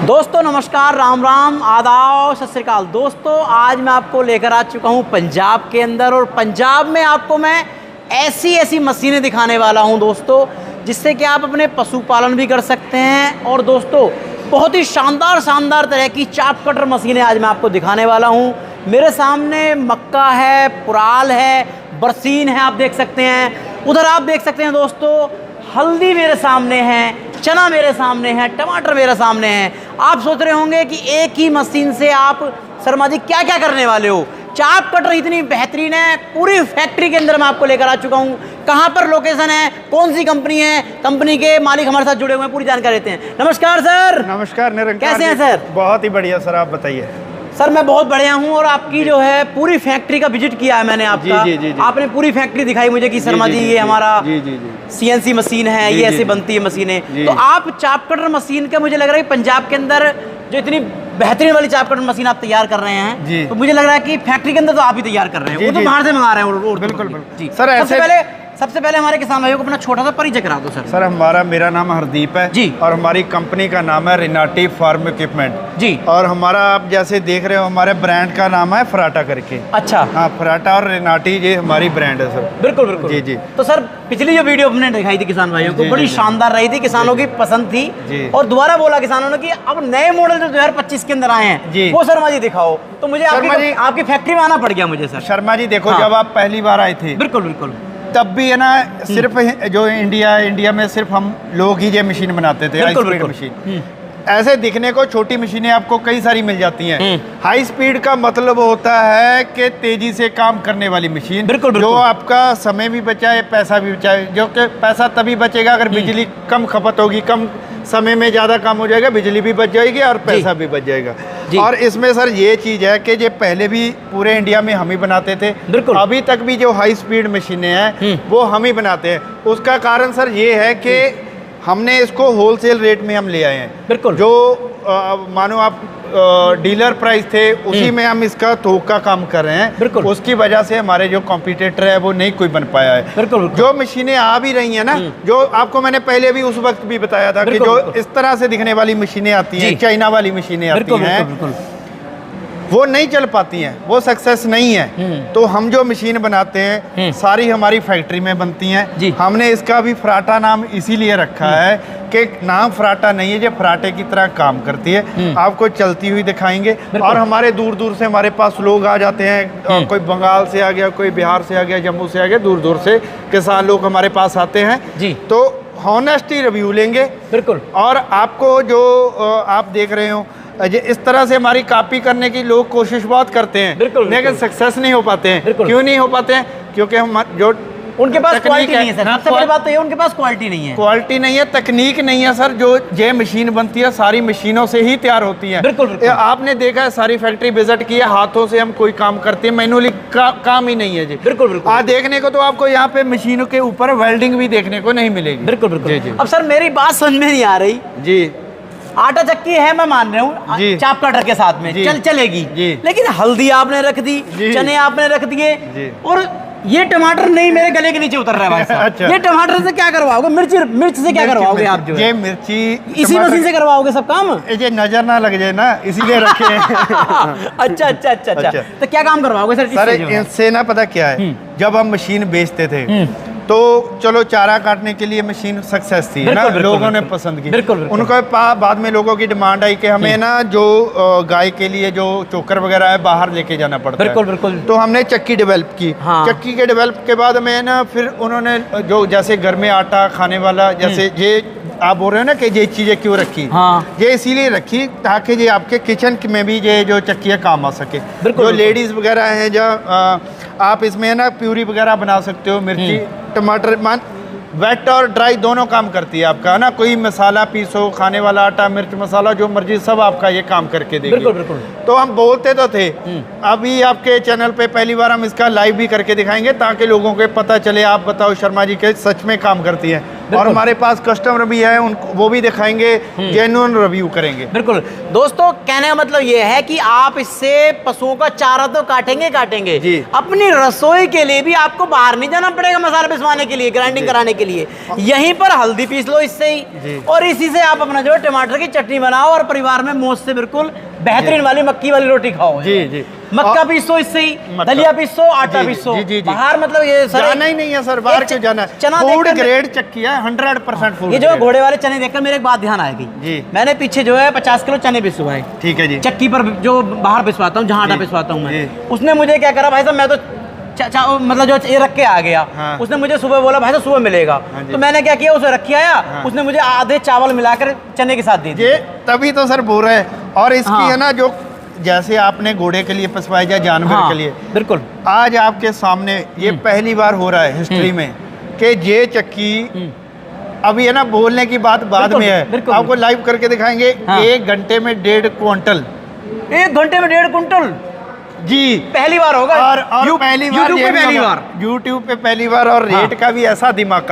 दोस्तों नमस्कार, राम राम, आदाब, सत श्री अकाल। दोस्तों आज मैं आपको लेकर आ चुका हूं पंजाब के अंदर, और पंजाब में आपको मैं ऐसी मशीनें दिखाने वाला हूं दोस्तों, जिससे कि आप अपने पशुपालन भी कर सकते हैं। और दोस्तों बहुत ही शानदार तरह की चाप कटर मशीनें आज मैं आपको दिखाने वाला हूं। मेरे सामने मक्का है, पुराल है, बरसीन है, आप देख सकते हैं। उधर आप देख सकते हैं दोस्तों हल्दी मेरे सामने है, चना मेरे सामने है, टमाटर मेरे सामने है। आप सोच रहे होंगे कि एक ही मशीन से आप शर्मा जी क्या क्या करने वाले हो। चाप कटर इतनी बेहतरीन है, पूरी फैक्ट्री के अंदर मैं आपको लेकर आ चुका हूँ। कहाँ पर लोकेशन है, कौन सी कंपनी है, कंपनी के मालिक हमारे साथ जुड़े हुए हैं, पूरी जानकारी देते हैं। नमस्कार सर। नमस्कार निरंकार, कैसे हैं सर? बहुत ही बढ़िया सर, आप बताइए। सर मैं बहुत बढ़िया हूँ, और आपकी जो है पूरी फैक्ट्री का विजिट किया है मैंने आपका। जी। आपने पूरी फैक्ट्री दिखाई मुझे कि शर्मा जी ये हमारा CNC मशीन है, ये ऐसे बनती है मशीनें। तो आप चाप कटर मशीन का मुझे लग रहा है कि पंजाब के अंदर जो इतनी बेहतरीन वाली चाप कटर मशीन आप तैयार कर रहे हैं, तो मुझे लग रहा है कि फैक्ट्री के अंदर तो आप ही तैयार कर रहे हैं, वो तो बाहर से मंगा रहे हैं। बिल्कुल जी सर। सबसे पहले हमारे किसान भाइयों को अपना छोटा सा परिचय करा दो सर। सर मेरा नाम हरदीप है जी, और हमारी कंपनी का नाम है रिनाटी फार्म इक्विपमेंट जी। और हमारा आप जैसे देख रहे हो हमारे ब्रांड का नाम है फराटा करके। अच्छा, हाँ, फराटा और रिनाटी ये हमारी ब्रांड है सर। बिल्कुल जी। तो सर पिछली जो वीडियो हमने दिखाई थी किसान भाइयों को, बड़ी शानदार रही थी, किसानों की पसंद थी, और दोबारा बोला किसानों ने कि अब नए मॉडल जो 2025 के अंदर आए हैं वो शर्मा जी दिखाओ। तो मुझे आपकी फैक्ट्री में आना पड़ गया मुझे सर। शर्मा जी देखो, जब आप पहली बार आए थे बिल्कुल तब भी है ना, सिर्फ जो इंडिया में सिर्फ हम लोग ही ये मशीन बनाते थे, हाई स्पीड मशीन। ऐसे दिखने को छोटी मशीनें आपको कई सारी मिल जाती हैं। हाई स्पीड का मतलब होता है कि तेजी से काम करने वाली मशीन, जो आपका समय भी बचाए, पैसा भी बचाए। जो कि पैसा तभी बचेगा अगर बिजली कम खपत होगी, कम समय में ज़्यादा काम हो जाएगा, बिजली भी बच जाएगी और पैसा भी बच जाएगा। और इसमें सर ये चीज़ है कि ये पहले भी पूरे इंडिया में हम ही बनाते थे, अभी तक भी जो हाई स्पीड मशीनें हैं वो हम ही बनाते हैं। उसका कारण सर ये है कि हमने इसको होलसेल रेट में हम ले आए हैं। जो मानो आप डीलर प्राइस थे उसी में हम इसका थोक का काम कर रहे हैं। उसकी वजह से हमारे जो कॉम्पिटिटर है वो नहीं कोई बन पाया है। जो मशीनें आ भी रही हैं ना, जो आपको मैंने पहले भी उस वक्त भी बताया था कि जो इस तरह से दिखने वाली मशीनें आती हैं, चाइना वाली मशीनें आती हैं, वो नहीं चल पाती हैं, वो सक्सेस नहीं है। तो हम जो मशीन बनाते हैं सारी हमारी फैक्ट्री में बनती हैं। हमने इसका भी फराटा नाम इसीलिए रखा है कि नाम फराटा नहीं है, ये फराटे की तरह काम करती है। आपको चलती हुई दिखाएंगे। और हमारे दूर दूर से हमारे पास लोग आ जाते हैं, कोई बंगाल से आ गया, कोई बिहार से आ गया, जम्मू से आ गया, दूर दूर से किसान लोग हमारे पास आते हैं। तो हॉनेस्टी रिव्यू लेंगे। और आपको जो आप देख रहे हो इस तरह से हमारी कॉपी करने की लोग कोशिश बहुत करते हैं, लेकिन सक्सेस नहीं हो पाते हैं। क्यों नहीं हो पाते हैं? क्योंकि हम जो उनके पास क्वालिटी नहीं है सर। सबसे बड़ी बात तो ये, उनके पास क्वालिटी नहीं है, तकनीक नहीं है सर। जो ये मशीन बनती है सारी मशीनों से ही तैयार होती है। आपने देखा है, सारी फैक्ट्री विजिट की है, हाथों से हम कोई काम करते हैं, मैनुअली काम ही नहीं है जी। आज देखने को तो आपको यहाँ पे मशीनों के ऊपर वेल्डिंग भी देखने को नहीं मिलेगी। जी। अब सर मेरी बात समझ में नहीं आ रही जी। आटा चक्की है, मैं मान रहा हूँ, चाप कटर के साथ में चलेगी, लेकिन हल्दी आपने रख दी, चने आपने रख दिए, और ये टमाटर नहीं मेरे गले के नीचे उतर रहा है भाई साहब। अच्छा। ये टमाटर से क्या करवाओगे? मिर्च से क्या करवाओगे आप? जो ये मिर्ची इसी मशीन से करवाओगे सब काम? ये नजर ना लग जाए ना, इसीलिए रखे हैं। अच्छा। तो क्या काम करवाओगे सर इससे ना? पता क्या है, जब हम मशीन बेचते थे तो चलो चारा काटने के लिए मशीन सक्सेस थी ना, लोगों ने पसंद की। उनको बाद में लोगों की डिमांड आई कि हमें ना जो गाय के लिए जो चोकर वगैरह है बाहर लेके जाना पड़ता है। तो हमने चक्की डेवलप की। चक्की के डेवलप के बाद में ना फिर उन्होंने जो जैसे घर में आटा खाने वाला, जैसे ये आप बोल रहे हो ना कि ये चीज़ें क्यों रखी, ये इसीलिए रखी ताकि ये आपके किचन में भी ये जो चक्कियाँ काम आ सके। जो लेडीज़ वगैरह हैं, जो आप इसमें है ना प्यूरी वगैरह बना सकते हो, मिर्ची टमाटर वेट और ड्राई दोनों काम करती है आपका, है ना। कोई मसाला पीसो, खाने वाला आटा, मिर्च मसाला, जो मर्जी सब आपका ये काम करके देगी। तो हम बोलते तो थे, अभी आपके चैनल पे पहली बार हम इसका लाइव भी करके दिखाएंगे ताकि लोगों को पता चले। आप बताओ शर्मा जी के सच में काम करती है। और हमारे पास कस्टमर भी है, उनको वो भी दिखाएंगे, जेन्युइन रिव्यू करेंगे। बिल्कुल दोस्तों, कहने का मतलब ये है कि आप इससे पशुओं का चारा तो काटेंगे जी। अपनी रसोई के लिए भी आपको बाहर नहीं जाना पड़ेगा मसाला पिसवाने के लिए, ग्राइंडिंग कराने के लिए। यहीं पर हल्दी पीस लो इससे ही, और इसी से आप अपना जो है टमाटर की चटनी बनाओ और परिवार में मौज से बिल्कुल बेहतरीन वाली मक्की वाली रोटी खाओ। जी मक्का पीसो इससे ही, दलिया पीसो, आटा पीसो। बाहर मतलब ये सर जाना ही नहीं है सर, बाहर क्यों जाना है? चना फूड ग्रेड चक्की है, 100% फूड। ये जो घोड़े वाले चने देखकर मेरे एक बात ध्यान आएगी जी। मैंने पीछे जो है 50 किलो चने पिसवाए, ठीक है जी, चक्की पर जो बाहर पिसवाता हूँ, जहाँ आटा पिसवाता हूँ मैं। उसने मुझे क्या करा भाई साहब, मैं तो मतलब जो ये रख के आ गया। हाँ। उसने मुझे सुबह बोला भाई साहब सुबह मिलेगा। तो मैंने क्या किया, उसे रख के आया। हाँ। उसने मुझे आधे चावल मिलाकर चने के साथ दे दिए। तभी तो सर बोल रहे हैं। और इसकी हाँ। है ना, जो जैसे आपने घोड़े के लिए पिसवाया या जानवर के लिए, बिल्कुल आज आपके सामने ये पहली बार हो रहा है हिस्ट्री में कि ये चक्की, अभी है ना बोलने की बात बाद में है, आपको लाइव करके दिखाएंगे। हाँ। 1 घंटे में 1.5 क्विंटल, 1 घंटे में 1.5 कुंटल जी पहली बार होगा। और पहली बार यूट्यूब पे पहली बार, यूट्यूब पे पहली बार। और हाँ। रेट का भी ऐसा दिमाग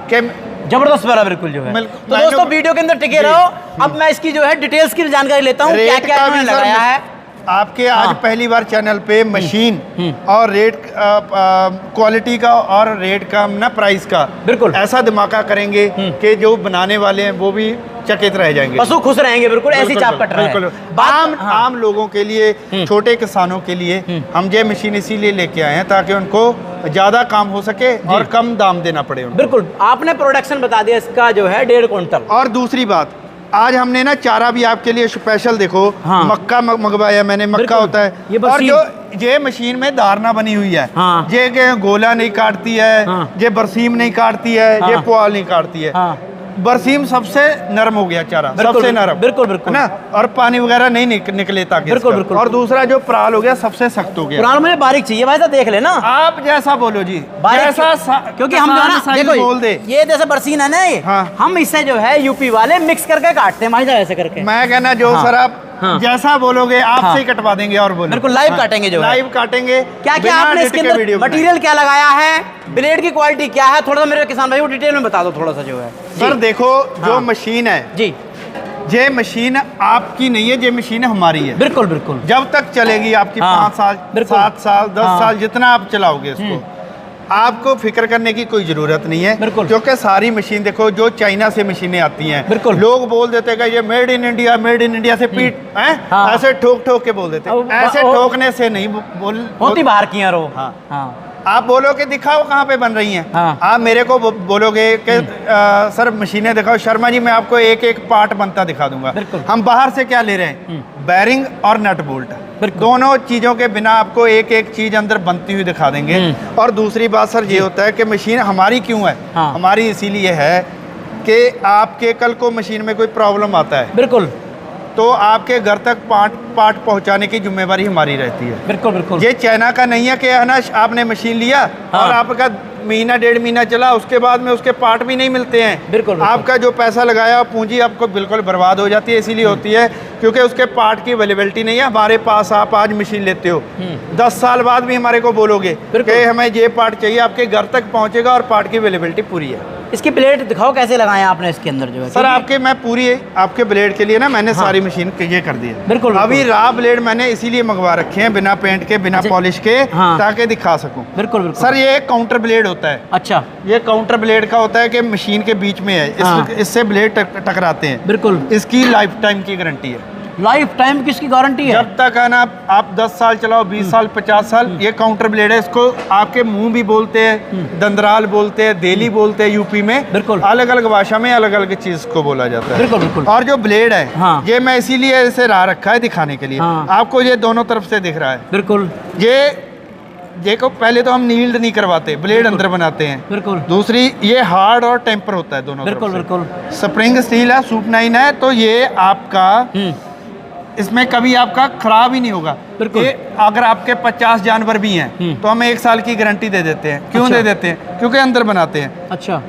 कि जबरदस्त वाला बिल्कुल जो है। बिल्कुल। तो दोस्तों वीडियो के अंदर टिके रहो। अब मैं इसकी जो है डिटेल्स की जानकारी लेता हूँ, क्या रेट क्या का इन्होंने भी सर लगाया है। आपके आज पहली बार चैनल पे मशीन और रेट, क्वालिटी का और रेट का ना, प्राइस का बिल्कुल ऐसा धमाका करेंगे कि जो बनाने वाले हैं वो भी चकित रह जाएंगे, पशु खुश रहेंगे। बिल्कुल ऐसी चाप कट रहा है। आम लोगों के लिए, छोटे किसानों के लिए हम ये मशीन इसीलिए लेके आए हैं ताकि उनको ज्यादा काम हो सके और कम दाम देना पड़े उनको। बिल्कुल आपने प्रोडक्शन बता दिया इसका जो है 1.5 कुंटल। और दूसरी बात, आज हमने ना चारा भी आपके लिए स्पेशल, देखो हाँ। मक्का मंगवाया मैंने, मक्का होता है। और जो ये मशीन में धारणा बनी हुई है, हाँ। ये गोला नहीं काटती है, हाँ। ये बरसीम नहीं काटती है, ये हाँ। पुआल नहीं काटती है। हाँ। बरसीम सबसे नरम हो गया चारा, सबसे नरम, बिल्कुल बिल्कुल है ना, और पानी वगैरह नहीं निकले ताकि बिल्कुल इसका। बिल्कुल। और दूसरा जो प्राल हो गया सबसे सख्त हो गया। प्राल मुझे बारीक चाहिए भाई साहब, देख लेना आप जैसा बोलो जी, जैसा क्योंकि हम जो है ना देखो बोल दे, ये जैसे बरसीन है ना ये, हाँ। हम इससे जो है यूपी वाले मिक्स करके काटते हैं भाई साहब, ऐसे करके। मैं कहना जो हाँ। सर आप हाँ। जैसा बोलोगे आपसे हाँ। ही कटवा देंगे। और बोलो बिल्कुल लाइव काटेंगे जो है। लाइव काटेंगे। क्या क्या आपने इसके अंदर मटेरियल क्या लगाया है, ब्लेड की क्वालिटी क्या है, थोड़ा सा मेरे किसान भाई को डिटेल में बता दो थोड़ा सा जो है। सर देखो जो हाँ। मशीन है जी, ये मशीन आपकी नहीं है, ये मशीन हमारी है। बिल्कुल बिल्कुल जब तक चलेगी आपकी, हाँ। 5 साल, बिल्कुल। 7 साल, 10 हाँ। साल, जितना आप चलाओगे इसको, आपको फिक्र करने की कोई जरूरत नहीं है। बिल्कुल। क्योंकि सारी मशीन देखो, जो चाइना से मशीनें आती हैं, बिल्कुल। लोग बोल देते हैं कि ये made in India, made in India से पीट हैं, हाँ। ऐसे ठोक ठोक के बोल देते हैं। ऐसे ठोकने से नहीं होती बाहर की यारो। हाँ। हाँ। आप बोलोगे दिखाओ कहाँ पे बन रही हैं। हाँ। आप मेरे को बोलोगे कि सर मशीनें दिखाओ, शर्मा जी मैं आपको एक एक पार्ट बनता दिखा दूंगा। बिल्कुल। हम बाहर से क्या ले रहे हैं, बैरिंग और नट बोल्ट, दोनों चीज़ों के बिना आपको एक एक चीज़ अंदर बनती हुई दिखा देंगे। और दूसरी बात सर ये होता है कि मशीन हमारी क्यों है, हाँ। हमारी इसीलिए है कि आपके कल को मशीन में कोई प्रॉब्लम आता है बिल्कुल, तो आपके घर तक पार्ट पहुंचाने की जिम्मेवारी हमारी रहती है। बिल्कुल बिल्कुल। ये चाइना का नहीं है कि है ना, आपने मशीन लिया हाँ। और आपका महीना 1.5 महीना चला, उसके बाद में उसके पार्ट भी नहीं मिलते हैं। बिल्कुल। आपका जो पैसा लगाया पूंजी आपको बिल्कुल बर्बाद हो जाती है। इसीलिए होती है क्योंकि उसके पार्ट की अवेलेबिलिटी नहीं है। हमारे पास आप आज मशीन लेते हो, 10 साल बाद भी हमारे को बोलोगे कि हमें ये पार्ट चाहिए, आपके घर तक पहुंचेगा और पार्ट की अवेलेबिलिटी पूरी है। इसकी प्लेट दिखाओ कैसे लगाए आपने इसके अंदर जो है। सर आपके मैं पूरी आपके ब्लेड के लिए ना मैंने सारी मशीन ये कर दी है। बिल्कुल। अभी रॉ ब्लेड मैंने इसीलिए मंगवा रखे हैं, बिना पेंट के, बिना पॉलिश के, हाँ। ताकि दिखा सकूं। बिल्कुल बिल्कुल। सर ये काउंटर ब्लेड होता है। अच्छा, ये काउंटर ब्लेड का होता है कि मशीन के बीच में है, हाँ। इससे ब्लेड टकराते हैं। बिल्कुल। इसकी लाइफ टाइम की गारंटी है। लाइफ टाइम किसकी गारंटी है? जब तक है ना आप 10 साल चलाओ, 20 साल, 50 साल, ये काउंटर ब्लेड है। इसको आपके मुंह भी बोलते हैं, दंदराल बोलते हैं, देली बोलते हैं यूपी में। बिल्कुल। अलग अलग भाषा में अलग अलग चीज को बोला जाता है। बिल्कुल बिल्कुल। और जो ब्लेड है, हाँ। ये मैं इसीलिए इसे ला रखा है दिखाने के लिए। हाँ। आपको ये दोनों तरफ से दिख रहा है। बिल्कुल। ये देखो, पहले तो हम नील्ड नहीं करवाते, ब्लेड अंदर बनाते हैं। बिल्कुल। दूसरी ये हार्ड और टेम्पर होता है दोनों बिल्कुल तरफ से। बिल्कुल। स्प्रिंग स्टील है, सुप 9 है, तो ये आपका इसमें कभी आपका खराब ही नहीं होगा। बिल्कुल। ये अगर आपके 50 जानवर भी हैं तो हम 1 साल की गारंटी दे देते हैं। क्यों अच्छा। दे देते हैं? क्योंकि अंदर बनाते हैं। अच्छा।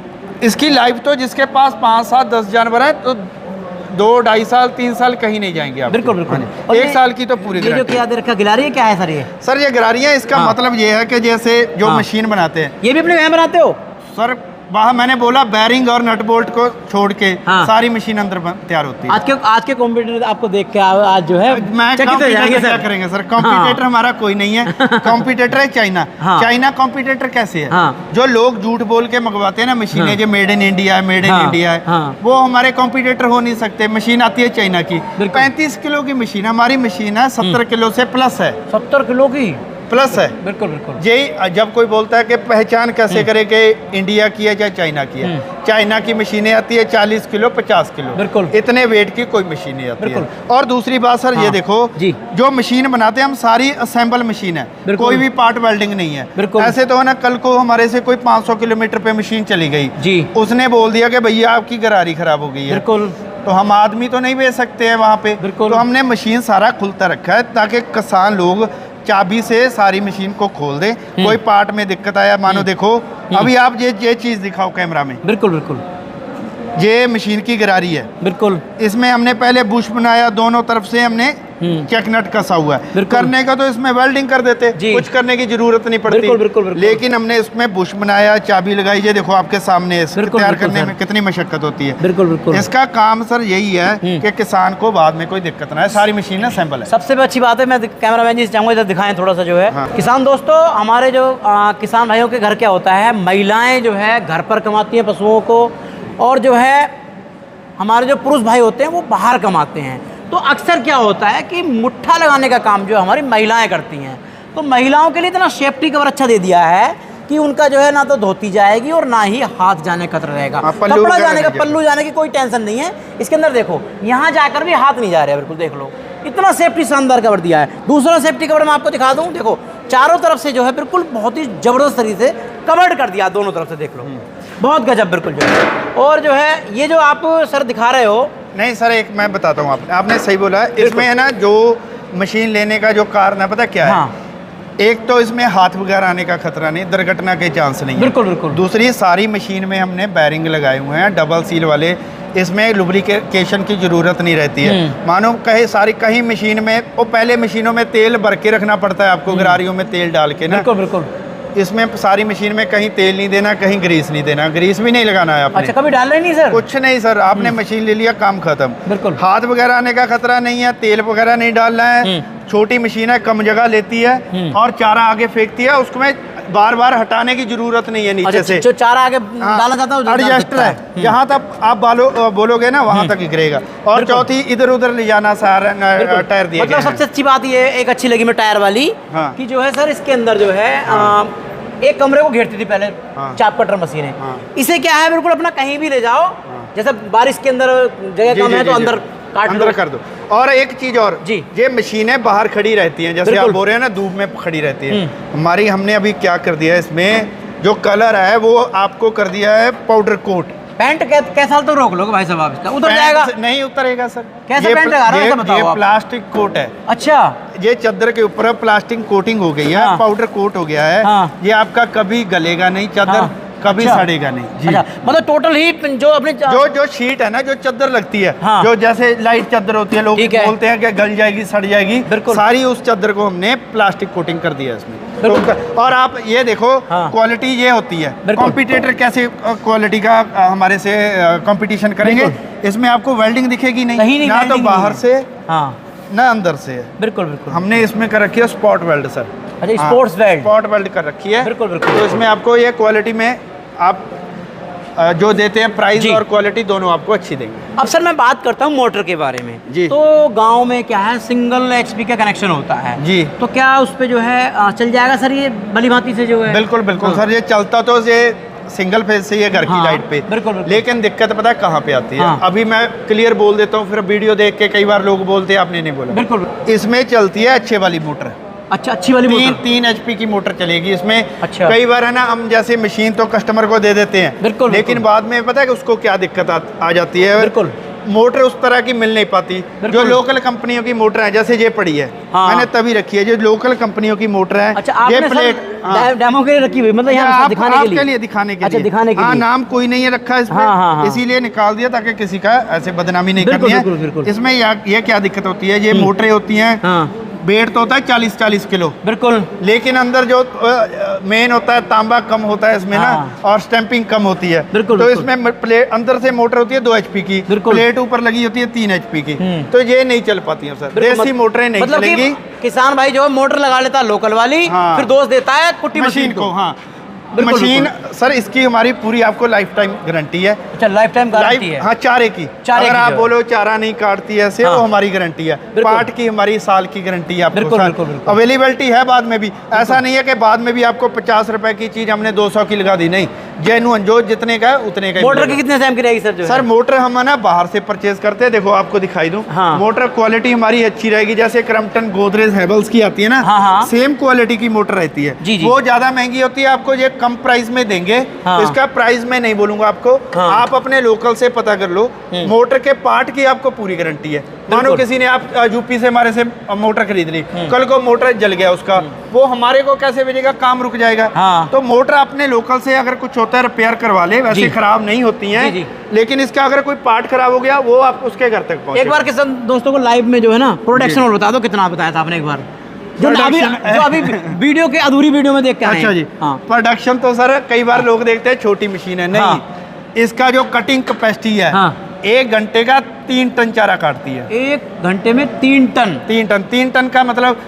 इसकी लाइफ तो जिसके पास 5, 7, 10 जानवर हैं तो 2, 2.5 साल, 3 साल कहीं नहीं जाएंगे आप। बिल्कुल बिल्कुल। और 1 साल की तो पूरी ये जो गारंटी। क्या दे रखा गिलारी है, क्या है सर ये? सर ये गरारियाँ, इसका हाँ। मतलब ये है कि जैसे जो हाँ। मशीन बनाते हैं, ये भी अपने यहाँ बनाते हो? सर वहाँ मैंने बोला बैरिंग और नट बोल्ट को छोड़ के हाँ। सारी मशीन अंदर तैयार होती है। आज के कॉम्पिटिटर आपको देख के आज जो है मैं चकित हो जाएंगे क्या सर। करेंगे सर, कॉम्पिटिटर हमारा कोई नहीं है। कॉम्पिटिटर है चाइना। हाँ। चाइना कॉम्पिटिटर कैसे है? हाँ। जो लोग झूठ बोल के मंगवाते हैं ना मशीनें, हाँ। जो मेड इन इंडिया है, मेड इन हाँ। इंडिया है, हाँ। वो हमारे कॉम्पिटिटर हो नहीं सकते। मशीन आती है चाइना की, 35 किलो की मशीन, हमारी मशीन है 70 किलो से प्लस है। 70 किलो की प्लस है। बिल्कुल बिल्कुल। यही जब कोई बोलता है कि पहचान कैसे करे कि इंडिया की है या चाइना की है, चाइना की मशीनें आती है 40 किलो 50 किलो, बिल्कुल। इतने वेट की कोई मशीन नहीं आती है। और दूसरी बात सर, हाँ। ये देखो जी। जो मशीन बनाते हैं हम सारी असेंबल मशीन है, कोई भी पार्ट वेल्डिंग नहीं है। बिल्कुल। ऐसे तो है ना, कल को हमारे से कोई 500 किलोमीटर पे मशीन चली गई जी, उसने बोल दिया कि भैया आपकी गरारी खराब हो गई है, बिल्कुल, तो हम आदमी तो नहीं भेज सकते हैं वहाँ पे। बिल्कुल। तो हमने मशीन सारा खुलता रखा है ताकि किसान लोग चाबी से सारी मशीन को खोल दें। कोई पार्ट में दिक्कत आया, मानो देखो अभी आप ये चीज़ दिखाओ कैमरा में, बिल्कुल बिल्कुल, ये मशीन की गरारी है। बिल्कुल। इसमें हमने पहले बुश बनाया, दोनों तरफ से हमने चेक नट कसा हुआ है। करने का तो इसमें वेल्डिंग कर देते, कुछ करने की जरूरत नहीं पड़ती। बिल्कुल, बिल्कुल, बिल्कुल। लेकिन हमने इसमें बुश बनाया, चाबी लगाई, ये देखो आपके सामने तैयार करने में कितनी मशक्कत होती है। बिल्कुल बिल्कुल। इसका काम सर यही है कि किसान को बाद में कोई दिक्कत ना है, सारी मशीन असेंबल है। सबसे अच्छी बात है, मैं कैमरामैन जी से चाहूँगा इधर दिखाएं थोड़ा सा जो है। हाँ। किसान दोस्तों, हमारे जो किसान भाइयों के घर क्या होता है, महिलाएं जो है घर पर कमाती हैं पशुओं को, और जो है हमारे जो पुरुष भाई होते हैं वो बाहर कमाते हैं। तो अक्सर क्या होता है कि मुट्ठा लगाने का काम जो हमारी महिलाएं करती हैं, तो महिलाओं के लिए इतना सेफ्टी कवर अच्छा दे दिया है कि उनका जो है ना तो धोती जाएगी और ना ही हाथ जाने का खतरा रहेगा। कपड़ा जाने का, पल्लू जाने की कोई टेंशन नहीं है। इसके अंदर देखो, यहाँ जाकर भी हाथ नहीं जा रहे हैं, बिल्कुल देख लो, इतना सेफ्टी शानदार कवर दिया है। दूसरा सेफ्टी कवर मैं आपको दिखा दूँ, देखो चारों तरफ से जो है बिल्कुल बहुत ही ज़बरदस्त तरीके से कवर्ड कर दिया, दोनों तरफ से देख लो, बहुत गजब बिल्कुल जो है। और जो है ये जो आप सर दिखा रहे हो, नहीं सर, एक मैं बताता हूँ, आपने सही बोला है। इसमें है ना जो मशीन लेने का जो कारण है, पता क्या है? हाँ। एक तो इसमें हाथ वगैरह आने का खतरा नहीं, दुर्घटना के चांस नहीं है। बिल्कुल बिल्कुल। दूसरी, सारी मशीन में हमने बैरिंग लगाए हुए हैं डबल सील वाले, इसमें लुब्रिकेशन की ज़रूरत नहीं रहती है। मानो कहीं मशीन में, वो पहले मशीनों में तेल भर के रखना पड़ता है आपको, गरारियों में तेल डाल के ना। बिल्कुल बिल्कुल। इसमें सारी मशीन में कहीं तेल नहीं देना, कहीं ग्रीस नहीं देना, ग्रीस भी नहीं लगाना है आपने। अच्छा, कभी डाल रहे नहीं सर? कुछ नहीं सर, आपने मशीन ले लिया, काम खत्म। बिल्कुल। हाथ वगैरह आने का खतरा नहीं है, तेल वगैरह नहीं डालना है। छोटी मशीन है, कम जगह लेती है और चारा आगे फेंकती है, उसको में बार बार हटाने की जरूरत नहीं है नीचे से। जो चारा आगे डाला जाता है एडजस्टर है, जहाँ तक आप बोलोगे ना वहाँ तक गिरेगा। और चौथी, इधर उधर ले जाना सारा टायर दिया। मतलब सबसे अच्छी बात ये एक अच्छी लगी मैं टायर वाली, हाँ। कि जो है सर इसके अंदर जो है एक कमरे को घेरती थी पहले चाप कटर मशीनें। इसे क्या है, बिल्कुल अपना कहीं भी ले जाओ, जैसे बारिश के अंदर जगह कम है तो अंदर अंदर कर दो। और एक चीज और जी, ये मशीनें बाहर खड़ी रहती हैं, जैसे आप बोल रहे हैं ना धूप में खड़ी रहती है। हमारी हमने अभी क्या कर दिया है, इसमें जो कलर है वो आपको कर दिया है पाउडर कोट। पैंट कैसा साल तो रोक लो भाई साहब, आप इसका उतर जाएगा? नहीं उतरेगा सर। कैसा पैंट लगा रहा है, बताओ ये आप। प्लास्टिक कोट है। अच्छा, ये चादर के ऊपर प्लास्टिक कोटिंग हो गई है, हाँ। पाउडर कोट हो गया है। हाँ। ये आपका कभी गलेगा नहीं चादर, हाँ। कभी अच्छा। सड़ेगा नहीं जी। अच्छा, मतलब टोटल ही जो अपने जो शीट है ना, जो चादर लगती है, हाँ। जो जैसे लाइट चादर होती है, लोग बोलते हैं कि गल जाएगी, सड़ जाएगी, सारी उस चादर को हमने प्लास्टिक कोटिंग कर दिया इसमें। तो और आप ये देखो, क्वालिटी ये होती है। कॉम्पिटिटर कैसे क्वालिटी का हमारे से कंपटीशन करेंगे? इसमें आपको वेल्डिंग दिखेगी नहीं, ना तो बाहर से ना अंदर से। बिल्कुल बिल्कुल। हमने इसमें कर रखी है स्पॉट वेल्ड सर। अच्छा, स्पोर्ट्स वेल्ड, स्पॉट वेल्ड कर रखी है। बिल्कुल बिल्कुल। तो इसमें आपको ये क्वालिटी में आप जो देते हैं प्राइस और क्वालिटी दोनों आपको अच्छी देंगे। अब सर मैं बात करता हूँ मोटर के बारे में जी। तो गांव में क्या है, सिंगल एचपी का कनेक्शन होता है जी, तो क्या उस पे जो है चल जाएगा सर ये भली भांति से जो है? बिल्कुल बिल्कुल सर, ये चलता तो ये सिंगल फेज से ये घर की लाइट पे। बिल्कुल। लेकिन दिक्कत पता है कहाँ पे आती है? अभी मैं क्लियर बोल देता हूँ, फिर वीडियो देख के कई बार लोग बोलते हैं आपने नहीं बोला। बिल्कुल। इसमें चलती है अच्छे वाली मोटर। अच्छा, अच्छी वाली मोटर? 3 HP की मोटर चलेगी इसमें। अच्छा। कई बार है ना, हम जैसे मशीन तो कस्टमर को दे देते हैं, बिल्कुल, लेकिन बाद में पता है कि उसको क्या दिक्कत आ जाती है। बिल्कुल। मोटर उस तरह की मिल नहीं पाती। जो लोकल कंपनियों की मोटर है, जैसे ये पड़ी है, मैंने तभी रखी है, जो लोकल कंपनियों की मोटर है। अच्छा, ये प्लेट डेमो के लिए रखी हुई, मतलब यहाँ दिखाने के लिए? दिखाने के लिए। अच्छा, दिखाने के लिए। नाम कोई नहीं है रखा इसमें, इसीलिए निकाल दिया ताकि किसी का ऐसे बदनामी नहीं करनी है। इसमें ये क्या दिक्कत होती है, ये मोटरें होती हैं, वेट तो होता है 40-40 किलो, बिल्कुल। लेकिन अंदर जो मेन होता है तांबा कम होता है इसमें ना, और स्टैंपिंग कम होती है। बिल्कुल, तो बिल्कुल। इसमें प्लेट अंदर से मोटर होती है 2 HP की, बिल्कुल। प्लेट ऊपर लगी होती है 3 HP की, तो ये नहीं चल पाती है सर, देसी मोटरें नहीं मतलब चलेंगी। किसान भाई जो है मोटर लगा लेता है लोकल वाली, हाँ। फिर दोष देता है कुट्टी मशीन को। हाँ, बिल्कुल, मशीन सर इसकी हमारी पूरी आपको लाइफ टाइम गारंटी है। अच्छा, लाइफ टाइम गारंटी है। हाँ, चारे की। चारे अगर की आप जो है। बोलो चारा नहीं काटती ऐसे, हाँ। वो हमारी गारंटी है। पार्ट की हमारी साल की गारंटी है आपको। बिल्कुल, बिल्कुल, बिल्कुल। अवेलेबिलिटी है बाद में भी, ऐसा नहीं है कि बाद में भी आपको 50 रुपए की चीज हमने 200 की लगा दी, नहीं, जेन्युइन जो जितने का है उतने का ही मोटर की मिलेगा। कितने टाइम की रहेगी सर? जो सर मोटर हम है ना बाहर से परचेज करते हैं, देखो आपको दिखाई दूं। हाँ। मोटर क्वालिटी हमारी अच्छी रहेगी, जैसे क्रम्पटन, गोदरेज, हेवल्स की आती है ना, हाँ, हाँ। सेम क्वालिटी की मोटर रहती है। जी, जी। वो ज्यादा महंगी होती है, आपको ये कम प्राइस में देंगे। हाँ। इसका प्राइस मैं नहीं बोलूंगा आपको, हाँ। आप अपने लोकल से पता कर लो। मोटर के पार्ट की आपको पूरी गारंटी है। मानो बिल्कुल। किसी ने आप यूपी से हमारे से मोटर खरीद ली, कल को मोटर जल गया उसका, वो हमारे को कैसे भेजेगा, काम रुक जाएगा। हाँ। तो मोटर अपने लोकल से अगर कुछ होता है रिपेयर करवा ले, वैसे जी। खराब नहीं होती हैं। जी, जी। लेकिन इसका अगर कोई पार्ट खराब हो गया, वो आप उसके घर तक पहुंचे। एक बार किसान दोस्तों को लाइव में जो है ना प्रोडक्शन और बता दो, कितना बताया था आपने एक बार, जो अभी वीडियो के अधूरी वीडियो में देख के आए अच्छा हैं। जी, हाँ। प्रोडक्शन तो सर कई बार लोग देखते हैं छोटी मशीन है, नहीं। हाँ। इसका जो कटिंग कैपेसिटी है, हाँ। 1 घंटे का 3 टन चारा काटती है। 1 घंटे में 3 टन। 3 टन का मतलब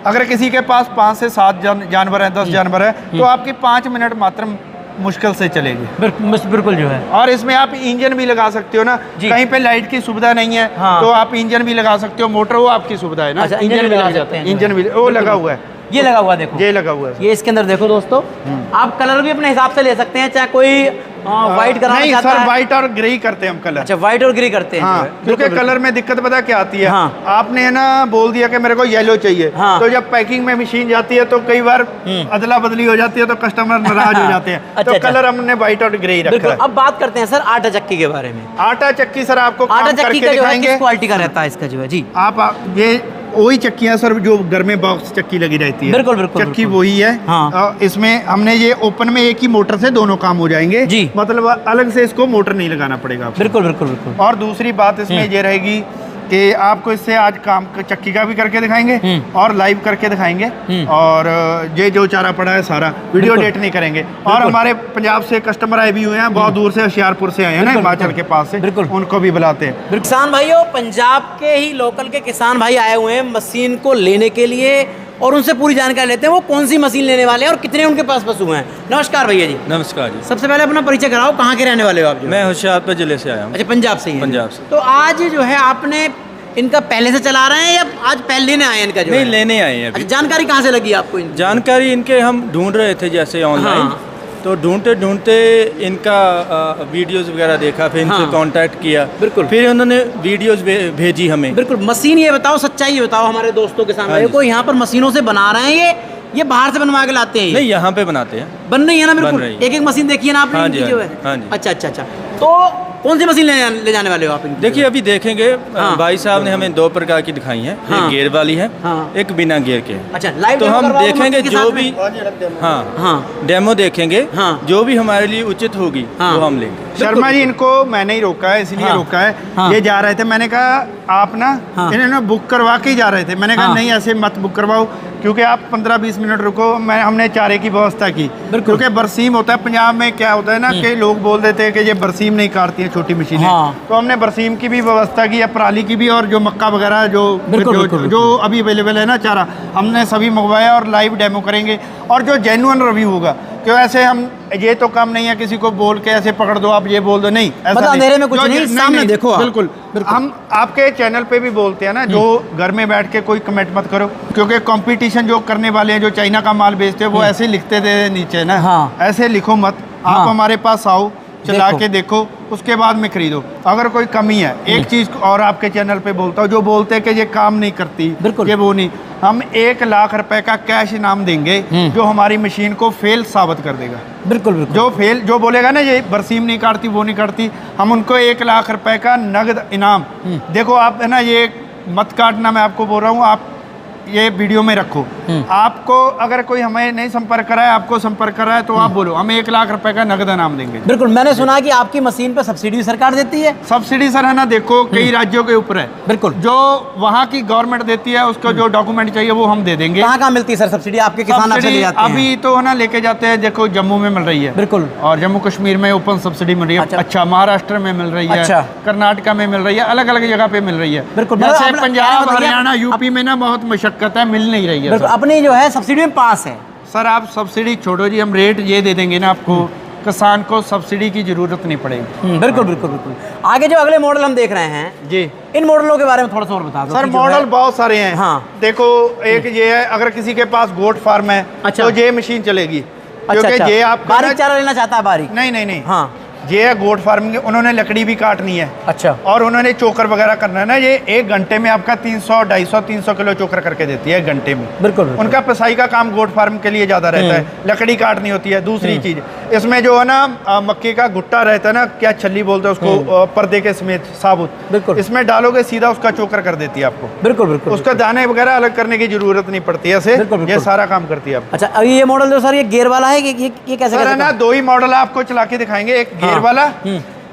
अगर किसी के पास 5 से 7 जानवर है, 10 जानवर है, तो आपकी 5 मिनट मात्र मुश्किल से चलेगी। बिल्कुल जो है। और इसमें आप इंजन भी लगा सकते हो ना, जी। कहीं पे लाइट की सुविधा नहीं है, हाँ। तो आप इंजन भी लगा सकते हो। मोटर वो आपकी सुविधा है ना। अच्छा, इंजन भी लगा सकते हैं। इंजन भी वो लगा हुआ है, ये लगा हुआ देखो, ये लगा हुआ है। ये इसके अंदर देखो दोस्तों, आप कलर भी अपने हिसाब से ले सकते हैं, चाहे कोई व्हाइट कराना नहीं चाहता सर, है। व्हाइट और ग्रे ही करते हैं हम कलर। अच्छा, व्हाइट और ग्रे करते हैं। हाँ, जो है। क्योंकि बिल्कुल, कलर में दिक्कत पता क्या आती है। हाँ। आपने है ना बोल दिया कि मेरे को येलो चाहिए, हाँ। तो जब पैकिंग में मशीन जाती है तो कई बार अदला बदली हो जाती है, तो कस्टमर नाराज हो जाते हैं। अच्छा, तो अच्छा। कलर हमने व्हाइट और ग्रे ही रखा बिल्कुल। है। अब बात करते हैं सर आटा चक्की के बारे में। आटा चक्की सर आपको आटा काम चक्की करके का जो है दिखाएंगे। किस क्वालिटी का रहता है इसका जो है? जी, आप ये वही चक्कियाँ सर जो घर में बॉक्स चक्की लगी रहती है। बिल्कुल, बिल्कुल, चक्की बिल्कुल। वही है। हाँ। इसमें हमने ये ओपन में एक ही मोटर से दोनों काम हो जाएंगे। जी। मतलब अलग से इसको मोटर नहीं लगाना पड़ेगा आपको। बिल्कुल बिल्कुल बिल्कुल। और दूसरी बात इसमें ये रहेगी कि आपको इससे आज काम चक्की का भी करके दिखाएंगे और लाइव करके दिखाएंगे। और ये जो चारा पड़ा है सारा वीडियो बिल्कुल। डेट नहीं करेंगे। और हमारे पंजाब से कस्टमर आए भी हुए हैं, बहुत दूर से, होशियारपुर से आए हैं ना, हिमाचल के पास से, बिल्कुल। उनको भी बुलाते हैं। किसान भाइयों, पंजाब के ही लोकल के किसान भाई आए हुए हैं मशीन को लेने के लिए, और उनसे पूरी जानकारी लेते हैं वो कौन सी मशीन लेने वाले हैं और कितने उनके पास पशु हैं। नमस्कार भैया जी। नमस्कार जी। सबसे पहले अपना परिचय कराओ, कहाँ के रहने वाले हो आप? जो मैं होशियारपुर जिले से आया हूँ। अच्छा, पंजाब से ही हैं। पंजाब से। तो आज जो है आपने इनका पहले से चला रहे हैं या आज पहले लेने आए हैं इनका जो नहीं, है? लेने आए हैं अभी। अच्छा, जानकारी कहाँ से लगी आपको इनकी? जानकारी इनके हम ढूंढ रहे थे जैसे ऑनलाइन। हाँ। तो ढूंढते ढूंढते इनका वीडियोस वगैरह देखा, फिर इनसे हाँ। कांटेक्ट किया। बिल्कुल। फिर उन्होंने वीडियोस भेजी हमें। बिल्कुल। मशीन ये बताओ, सच्चाई ये बताओ हमारे दोस्तों के सामने हाँ जी। को, यहाँ पर मशीनों से बना रहे हैं ये बाहर से बनवा के लाते हैं ये? नहीं, यहाँ पे बनाते हैं। बन रही है ना? बिल्कुल। रही है। एक एक मशीन देखिए ना आपने हाँ इनकी जी, जो हाँ है। जी, हाँ जी। अच्छा अच्छा अच्छा। तो कौन सी मशीन ले जाने वाले हो आप इनकी? देखिए अभी देखेंगे। हाँ। भाई साहब ने हमें 2 प्रकार की दिखाई हैं। हाँ। एक गियर वाली है, हाँ। एक बिना गियर के। अच्छा, लाइव तो डेमो हम करवाओगे देखेंगे मशीन के जो साथ भी, में? हाँ हाँ। डेमो देखेंगे। हाँ। जो भी हमारे लिए उचित होगी हाँ। वो हम लेंगे। शर्मा जी, इनको मैंने ही रोका है, इसलिए हाँ। रोका है। हाँ। ये जा रहे थे, मैंने कहा आप ना, हाँ। इन्होंने बुक करवा के ही जा रहे थे। मैंने कहा हाँ। नहीं, ऐसे मत बुक करवाओ, क्योंकि आप 15-20 मिनट रुको। हमने चारे की व्यवस्था की, क्योंकि बरसीम होता है पंजाब में। क्या होता है ना कि लोग बोल देते हैं कि ये बरसीम नहीं काटती है छोटी मशीनें। हाँ। तो हमने बरसीम की भी व्यवस्था की है, पराली की भी, और जो मक्का वगैरह जो अभी अवेलेबल है ना चारा, हमने सभी मंगवाया और लाइव डेमो करेंगे। और जो जेन्युइन रिव्यू होगा, क्यों ऐसे हम ये तो काम नहीं है किसी को बोल के ऐसे पकड़ दो, आप ये बोल दो, नहीं ऐसा मतलब नहीं। अंधेरे में कुछ जो- नहीं, सामने देखो आप। बिल्कुल। हम आपके चैनल पे भी बोलते हैं ना, जो घर में बैठ के कोई कमेंट मत करो, क्योंकि कंपटीशन जो करने वाले हैं, जो चाइना का माल बेचते हैं, वो ऐसे लिखते थे नीचे ना। हाँ। ऐसे लिखो मत। हाँ। आप हमारे पास आओ, चला देखो। के देखो, उसके बाद में खरीदो। अगर कोई कमी है, एक चीज और आपके चैनल पे बोलता हूँ, जो बोलते हैं कि ये काम नहीं करती, बिल्कुल। ये वो नहीं, हम 1 लाख रुपए का कैश इनाम देंगे जो हमारी मशीन को फेल साबित कर देगा। बिल्कुल बिल्कुल। जो बोलेगा ना ये बरसीम नहीं काटती, वो नहीं काटती, हम उनको 1 लाख रुपए का नगद इनाम। देखो आप है ना, ये मत काटना, मैं आपको बोल रहा हूँ, आप ये वीडियो में रखो। आपको अगर कोई हमें नहीं संपर्क करा है, आपको संपर्क करा है, तो आप बोलो, हमें 1 लाख रुपए का नगद इनाम देंगे। बिल्कुल, मैंने सुना कि आपकी मशीन पे सब्सिडी भी सरकार देती है। सब्सिडी सर है ना, देखो कई राज्यों के ऊपर है। बिल्कुल, जो वहाँ की गवर्नमेंट देती है, उसको जो डॉक्यूमेंट चाहिए वो हम दे देंगे। कहाँ मिलती है सर सब्सिडी? आपके किसान आपसे ले जाते हैं? अभी तो है ना लेके जाते हैं, देखो जम्मू में मिल रही है। बिल्कुल, और जम्मू कश्मीर में ओपन सब्सिडी मिल रही है। अच्छा, महाराष्ट्र में मिल रही है। अच्छा, कर्नाटका में मिल रही है, अलग अलग जगह पे मिल रही है। बिल्कुल, जैसे पंजाब, हरियाणा, यूपी में ना बहुत मशक्कत है, मिल नहीं रही है। अपनी जो है सब्सिडी में पास है। सर आप सब्सिडी छोड़ो जी, हम रेट ये दे देंगे ना आपको, किसान को सब्सिडी की जरूरत नहीं पड़ेगी। बिल्कुल बिल्कुल बिल्कुल। आगे जो अगले मॉडल हम देख रहे हैं जी, इन मॉडलों के बारे में थोड़ा सा और बता दो। सर मॉडल बहुत सारे हैं। हाँ, देखो एक ये है, अगर किसी के पास गोट फार्म है तो ये मशीन चलेगी। क्योंकि ये आप बारीक चारा लेना चाहता है, बारीक नहीं। हाँ, ये है गोट फार्मिंग, उन्होंने लकड़ी भी काटनी है। अच्छा, और उन्होंने चोकर वगैरह करना है ना, ये 1 घंटे में आपका 300, 250, 300 किलो चोकर करके देती है 1 घंटे में। बिल्कुल, उनका पिसाई का काम गोट फार्म के लिए ज़्यादा रहता है, लकड़ी काटनी होती है। दूसरी चीज़ इसमें जो है ना मक्के का गुट्टा रहता है ना, क्या छल्ली बोलते हैं उसको, पर्दे के समेत साबुत, बिल्कुल, इसमें डालोगे सीधा उसका चोकर कर देती है आपको। बिल्कुल बिल्कुल, उसका दाने वगैरह अलग करने की जरूरत नहीं पड़ती है, ऐसे ये सारा काम करती है आपको। अच्छा, अभी ये मॉडल जो सर ये गियर वाला है कि ये कैसे है ना, 2 ही मॉडल आपको चला के दिखाएंगे, एक गियर वाला,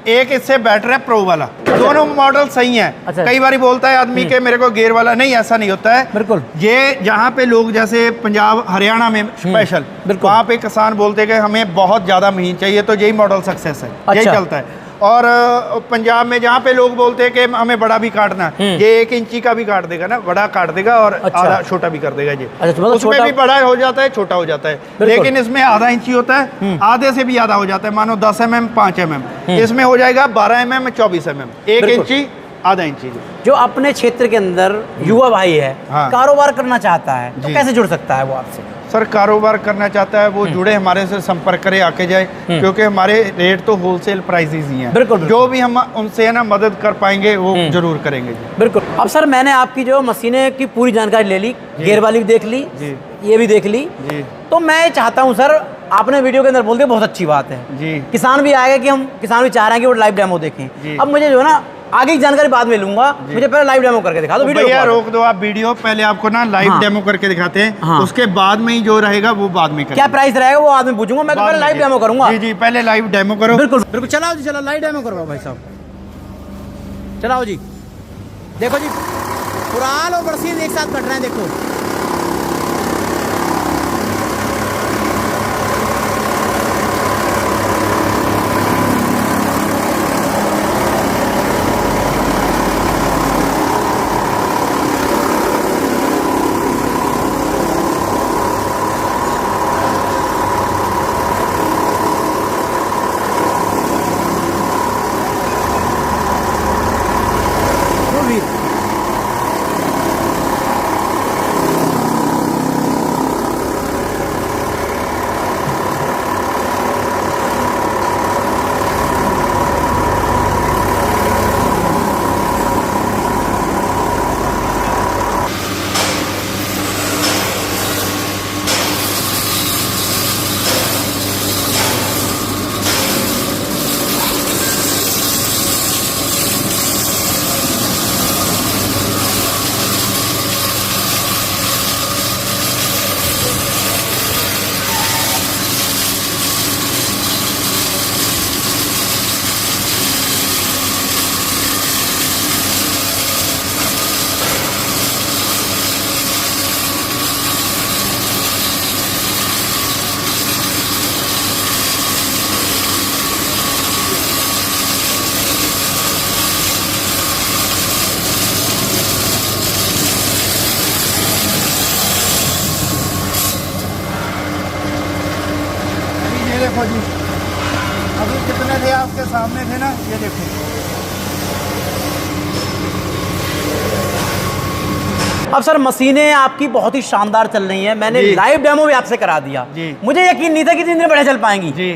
एक इससे बेटर है प्रो वाला। दोनों मॉडल सही हैं। अच्छा, कई बार बोलता है आदमी के मेरे को गियर वाला, नहीं ऐसा नहीं होता है। बिल्कुल, ये जहाँ पे लोग जैसे पंजाब हरियाणा में स्पेशल, वहाँ पे किसान बोलते हैं कि हमें बहुत ज़्यादा महीन चाहिए, तो यही मॉडल सक्सेस है। यही चलता है। और पंजाब में जहाँ पे लोग बोलते हैं कि हमें बड़ा भी काटना है, ये 1 इंची का भी काट देगा ना, बड़ा काट देगा, और आधा छोटा भी कर देगा। ये उसमें भी बड़ा हो जाता है, छोटा हो जाता है। लेकिन इसमें आधा इंची होता है, आधे से भी आधा हो जाता है। मानो 10 mm, 5 mm, इसमें हो जाएगा 12 mm, 24 mm, 1 इंची, आधा इंची। जो अपने क्षेत्र के अंदर युवा भाई है, कारोबार करना चाहता है, तो कैसे जुड़ सकता है वो आपसे? सर कारोबार करना चाहता है वो जुड़े, हमारे से संपर्क करे, आके जाए, क्योंकि हमारे रेट तो होलसेल प्राइसेस ही हैं। बिल्कुल, जो भी हम उनसे है ना मदद कर पाएंगे वो जरूर करेंगे जी। बिल्कुल। अब सर मैंने आपकी जो मशीनें की पूरी जानकारी ले ली, गियर वाली भी देख ली, ये भी देख ली जी। तो मैं चाहता हूँ सर, आपने वीडियो के अंदर बोल दिया, बहुत अच्छी बात है जी। किसान भी आएगा कि हम किसान भी चाह रहे हैं कि वो लाइव डेमो देखें। अब मुझे जो है ना आगे की जानकारी बाद में लूंगा, मुझे पहले लाइव डेमो करके दिखा दो। वीडियो भैया रोक दो आप वीडियो, पहले आपको ना लाइव डेमो करके दिखाते हैं, उसके बाद में ही जो रहेगा वो बाद में करेंगे। क्या प्राइस रहेगा वो बाद में पूछूंगा, मैं तो पहले लाइव डेमो करूंगा। जी, पहले लाइव डेमो करो। बिल्कुल बिल्कुल, चलाओ जी, चलो लाइव डेमो करो भाई साहब, चलाओ जी। देखो जी, पुरान और बरसीन एक साथ कट रहे हैं, देखो। देखो जी, अभी कितने थे आपके सामने थे ना, ये देखो। अब सर मशीनें आपकी बहुत ही शानदार चल रही हैं, मैंने लाइव डेमो भी आपसे करा दिया जी। मुझे यकीन नहीं था कि 3 दिन बढ़िया चल पाएंगी जी।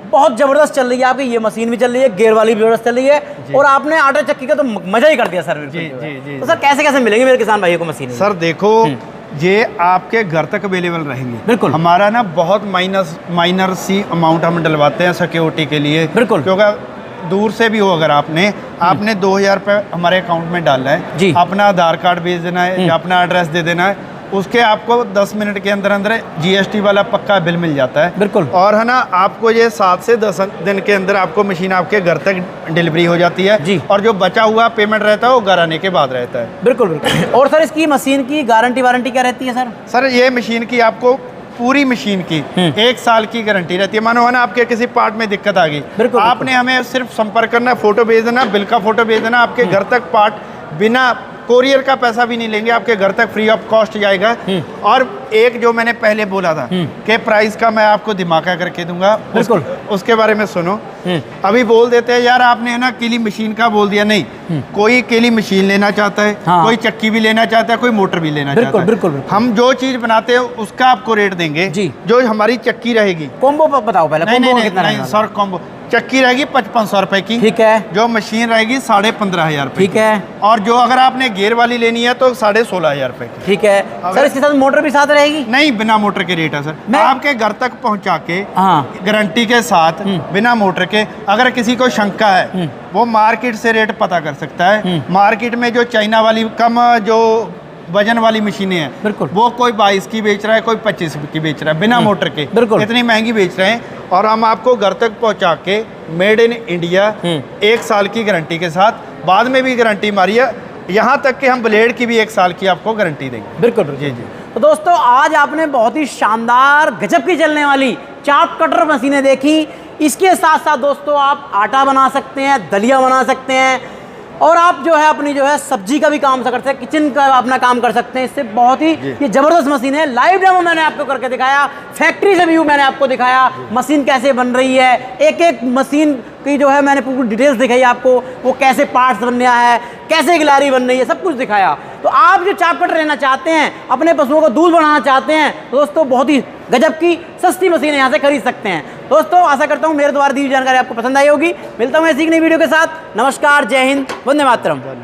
बहुत जबरदस्त चल रही है आपकी ये मशीन भी चल रही है, गियर वाली भी जबरदस्त चल रही है, और आपने आटा चक्की का तो मजा ही कर दिया सर। तो सर कैसे कैसे मिलेंगे मेरे किसान भाइयों को मशीन? सर देखो, ये आपके घर तक अवेलेबल रहेंगे। बिल्कुल, हमारा ना बहुत माइनर सी अमाउंट हम डलवाते हैं सिक्योरिटी के लिए। बिल्कुल, क्योंकि दूर से भी हो, अगर आपने 2000 रुपये हमारे अकाउंट में डालना है, अपना आधार कार्ड भेज देना है या अपना एड्रेस दे देना है, उसके आपको 10 मिनट के अंदर अंदर GST वाला पक्का बिल मिल जाता है। बिल्कुल। और है ना, आपको ये 7 से 10 दिन के अंदर आपको मशीन आपके घर तक डिलीवरी हो जाती है जी। और जो बचा हुआ पेमेंट रहता है वो घर आने के बाद रहता है। बिल्कुल बिल्कुल। और सर इसकी मशीन की गारंटी वारंटी क्या रहती है सर? सर ये मशीन की आपको पूरी मशीन की 1 साल की गारंटी रहती है। मानो है ना, आपके किसी पार्ट में दिक्कत आ गई, बिल्कुल, आपने हमें सिर्फ संपर्क करना, फोटो भेज देना, बिल का फोटो भेज देना, आपके घर तक पार्ट बिना कोरियर का पैसा भी नहीं लेंगे, आपके घर तक फ्री ऑफ कॉस्ट जाएगा। और एक जो मैंने पहले बोला था कि प्राइस का मैं आपको धमाका करके दूंगा, बिल्कुल। उसके बारे में सुनो। अभी बोल देते हैं यार आपने है ना केली मशीन का बोल दिया, नहीं, कोई केली मशीन लेना चाहता है, हाँ। कोई चक्की भी लेना चाहता है, कोई मोटर भी लेना चाहता है। बिल्कुल। हम जो चीज बनाते हैं उसका आपको रेट देंगे जी। जो हमारी चक्की रहेगी। कॉम्बो बताओ पहले, कॉम्बो में कितना रहेगा? सर कॉम्बो चक्की रहेगी 5500 रुपए की, ठीक है। जो मशीन रहेगी 15,500 रुपए ठीक है। और जो अगर आपने गियर वाली लेनी है तो 16,500 रुपए की। ठीक है सर, इसके साथ मोटर भी साथ रहेगी? नहीं, बिना मोटर के रेट है सर। मैं आपके घर तक पहुंचा के हाँ। गारंटी के साथ बिना मोटर के। अगर किसी को शंका है वो मार्केट से रेट पता कर सकता है। मार्केट में जो चाइना वाली कम जो वजन वाली मशीनें हैं, बिल्कुल, वो कोई 22 की बेच रहा है, कोई 25 की बेच रहा है बिना मोटर के। बिल्कुल, इतनी महंगी बेच रहे हैं और हम आपको घर तक पहुंचा के मेड इन इंडिया 1 साल की गारंटी के साथ, बाद में भी गारंटी हमारी है, यहाँ तक कि हम ब्लेड की भी 1 साल की आपको गारंटी देंगे। बिल्कुल जी। तो दोस्तों आज आपने बहुत ही शानदार गजब की चलने वाली चाप कटर मशीनें देखी। इसके साथ साथ दोस्तों आप आटा बना सकते हैं, दलिया बना सकते हैं और आप जो है अपनी जो है सब्जी का भी काम कर सकते हैं, किचन का अपना काम कर सकते हैं। इससे बहुत ही ये ज़बरदस्त मशीन है। लाइव डेमो मैंने आपको करके दिखाया, फैक्ट्री से व्यू मैंने आपको दिखाया, मशीन कैसे बन रही है, एक एक मशीन की जो है मैंने पूरी डिटेल्स दिखाई आपको, वो कैसे पार्ट्स बन रहा है, कैसे गिलारी बन रही है, सब कुछ दिखाया। तो आप जो चाप कटर लेना चाहते हैं, अपने पशुओं को दूध बढ़ाना चाहते हैं, तो दोस्तों बहुत ही गजब की सस्ती मशीन यहाँ से खरीद सकते हैं। दोस्तों आशा करता हूँ मेरे द्वारा दी हुई जानकारी आपको पसंद आई होगी। मिलता हूँ ऐसी एक नई वीडियो के साथ। नमस्कार, जय हिंद, वंदे मातरम।